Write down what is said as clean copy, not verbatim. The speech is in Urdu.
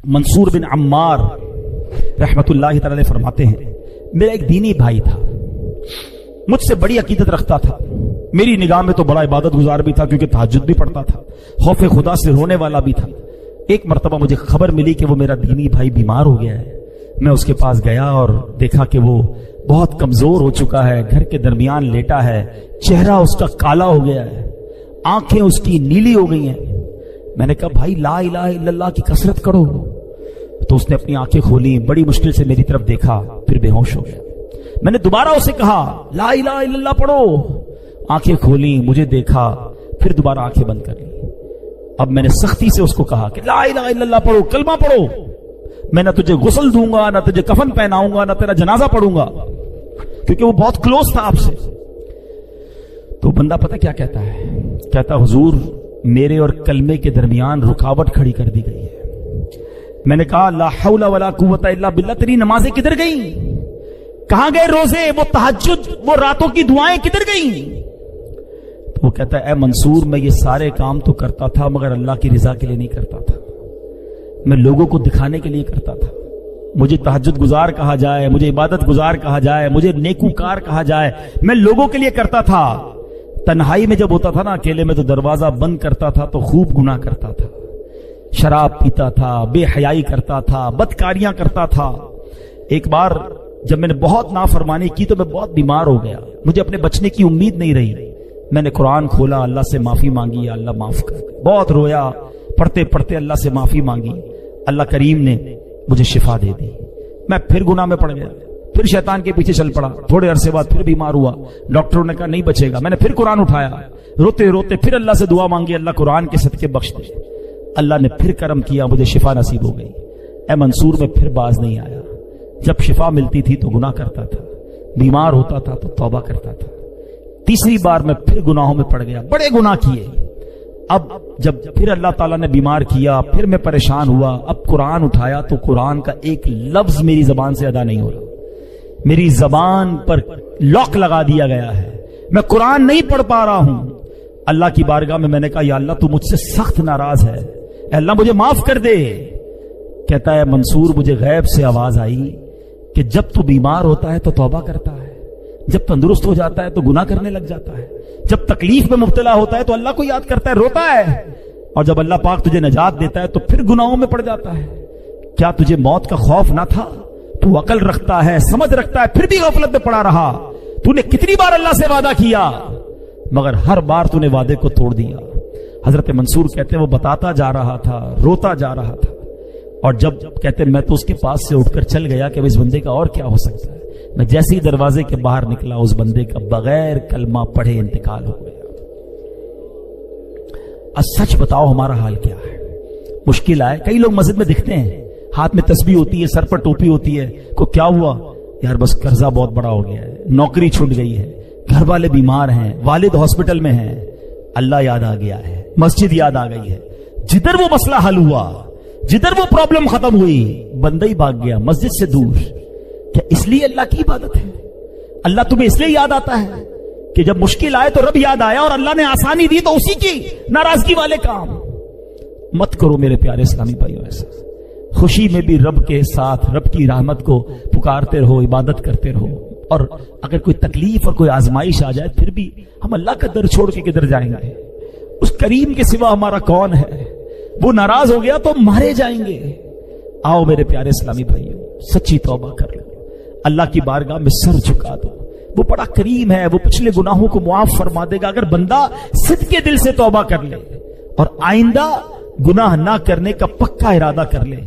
منصور بن عمار رحمت اللہ تعالی فرماتے ہیں میرا ایک دینی بھائی تھا، مجھ سے بڑی عقیدت رکھتا تھا، میری نگاہ میں تو بڑا عبادت گزار بھی تھا کیونکہ تہجد بھی پڑھتا تھا، خوف خدا سے رونے والا بھی تھا۔ ایک مرتبہ مجھے خبر ملی کہ وہ میرا دینی بھائی بیمار ہو گیا ہے۔ میں اس کے پاس گیا اور دیکھا کہ وہ بہت کمزور ہو چکا ہے، گھر کے درمیان لیٹا ہے، چہرہ اس کا کالا ہو گیا ہے، آنکھیں اس کی نیلی ہو گئی ہیں۔ میں نے کہا بھائی لا الہ الا اللہ کی کثرت کرو، تو اس نے اپنی آنکھیں کھولی، بڑی مشکل سے میری طرف دیکھا، پھر بے ہوش ہو گیا۔ میں نے دوبارہ اسے کہا لا الہ الا اللہ پڑھو، آنکھیں کھولی، مجھے دیکھا، پھر دوبارہ آنکھیں بند کر لی۔ اب میں نے سختی سے اس کو کہا کہ لا الہ الا اللہ پڑھو، کلمہ پڑھو، میں نہ تجھے غسل دوں گا، نہ تجھے کفن پہناؤں گا، نہ تیرا جنازہ پڑھوں گا، کیونکہ وہ بہت کلوز تھا آپ سے۔ تو بندہ پتہ کیا کہتا ہے؟ کہتا حضور میرے اور کلمے کے درمیان رکاوٹ کھڑی کر دی گئی ہے۔ میں نے کہا لا حول ولا قوت الا باللہ، تیری نمازیں کدھر گئیں؟ کہاں گئے روزے، وہ تہجد، وہ راتوں کی دعائیں کدھر گئیں؟ تو وہ کہتا ہے اے منصور میں یہ سارے کام تو کرتا تھا مگر اللہ کی رضا کے لیے نہیں کرتا تھا، میں لوگوں کو دکھانے کے لیے کرتا تھا۔ مجھے تہجد گزار کہا جائے، مجھے عبادت گزار کہا جائے، مجھے نیکوکار کہا جائے، میں لوگوں کے لیے کرتا تھا۔ تنہائی میں جب ہوتا تھا نا اکیلے میں، تو دروازہ بند کرتا تھا تو خوب گناہ کرتا تھا، شراب پیتا تھا، بے حیائی کرتا تھا، بدکاریاں کرتا تھا۔ ایک بار جب میں نے بہت نافرمانی کی تو میں بہت بیمار ہو گیا، مجھے اپنے بچنے کی امید نہیں رہی۔ میں نے قرآن کھولا، اللہ سے معافی مانگی، یا اللہ معاف کر، بہت رویا، پڑھتے پڑھتے اللہ سے معافی مانگی، اللہ کریم نے مجھے شفا دے دی۔ میں پھر گناہ میں پڑ گیا، پھر شیطان کے پیچھے چل پڑا، تھوڑے عرصے بعد پھر بیمار ہوا، ڈاکٹروں نے کہا نہیں بچے گا۔ میں نے پھر قرآن اٹھایا، روتے روتے پھر اللہ سے دعا مانگی، اللہ قرآن کے صدقے بخش دے۔ اللہ نے پھر کرم کیا، مجھے شفا نصیب ہو گئی۔ اے منصور میں پھر باز نہیں آیا، جب شفا ملتی تھی تو گناہ کرتا تھا، بیمار ہوتا تھا تو توبہ کرتا تھا۔ تیسری بار میں پھر گناہوں میں پڑ گیا، بڑے گناہ کیے۔ اب جب پھر اللہ تعالیٰ نے بیمار کیا، پھر میں پریشان ہوا، اب قرآن اٹھایا تو قرآن کا ایک لفظ میری زبان سے ادا نہیں ہو رہا، میری زبان پر لاک لگا دیا گیا ہے، میں قرآن نہیں پڑھ پا رہا ہوں۔ اللہ کی بارگاہ میں نے کہا یا اللہ تو مجھ سے سخت ناراض ہے، اے اللہ مجھے معاف کر دے۔ کہتا ہے منصور مجھے غیب سے آواز آئی کہ جب تو بیمار ہوتا ہے تو توبہ کرتا ہے، جب تندرست ہو جاتا ہے تو گناہ کرنے لگ جاتا ہے، جب تکلیف میں مبتلا ہوتا ہے تو اللہ کو یاد کرتا ہے، روتا ہے، اور جب اللہ پاک تجھے نجات دیتا ہے تو پھر گناہوں میں پڑ جاتا ہے۔ کیا تجھے موت کا خوف نہ تھا؟ تو عقل رکھتا ہے، سمجھ رکھتا ہے، پھر بھی غفلت میں پڑا رہا۔ تو نے کتنی بار اللہ سے وعدہ کیا مگر ہر بار تو نے وعدے کو توڑ دیا۔ حضرت منصور کہتے ہیں وہ بتاتا جا رہا تھا، روتا جا رہا تھا، اور جب کہتے میں تو اس کے پاس سے اٹھ کر چل گیا کہ اس بندے کا اور کیا ہو سکتا ہے۔ میں جیسے ہی دروازے کے باہر نکلا اس بندے کا بغیر کلمہ پڑھے انتقال ہو گیا۔ اب سچ بتاؤ ہمارا حال کیا ہے؟ مشکل آئے، کئی لوگ مسجد میں دکھتے ہیں، ہاتھ میں تسبیح ہوتی ہے، سر پر ٹوپی ہوتی ہے، کو کیا ہوا یار بس قرضہ بہت بڑا ہو گیا ہے، نوکری چھوٹ گئی ہے، گھر والے بیمار ہیں، والد ہاسپٹل میں ہیں، اللہ یاد آ گیا ہے، مسجد یاد آ گئی ہے۔ جدھر وہ مسئلہ حل ہوا، جدھر وہ پرابلم ختم ہوئی، بندہ ہی بھاگ گیا مسجد سے دور۔ کیا اس لیے اللہ کی عبادت ہے؟ اللہ تمہیں اس لیے یاد آتا ہے کہ جب مشکل آئے تو رب یاد آیا، اور اللہ نے آسانی دی تو اسی کی ناراضگی والے کام مت کرو میرے پیارے اسلامی بھائیوں۔ ایسا خوشی میں بھی رب کے ساتھ رب کی رحمت کو پکارتے رہو، عبادت کرتے رہو، اور اگر کوئی تکلیف اور کوئی آزمائش آ جائے پھر بھی ہم اللہ کا در چھوڑ کے کدھر جائیں گے؟ اس کریم کے سوا ہمارا کون ہے؟ وہ ناراض ہو گیا تو مارے جائیں گے۔ آؤ میرے پیارے اسلامی بھائیوں، سچی توبہ کر لو، اللہ کی بارگاہ میں سر جھکا دو، وہ بڑا کریم ہے، وہ پچھلے گناہوں کو معاف فرما دے گا اگر بندہ صدقے دل سے توبہ کر لے اور آئندہ گناہ نہ کرنے کا پکا ارادہ کر لے۔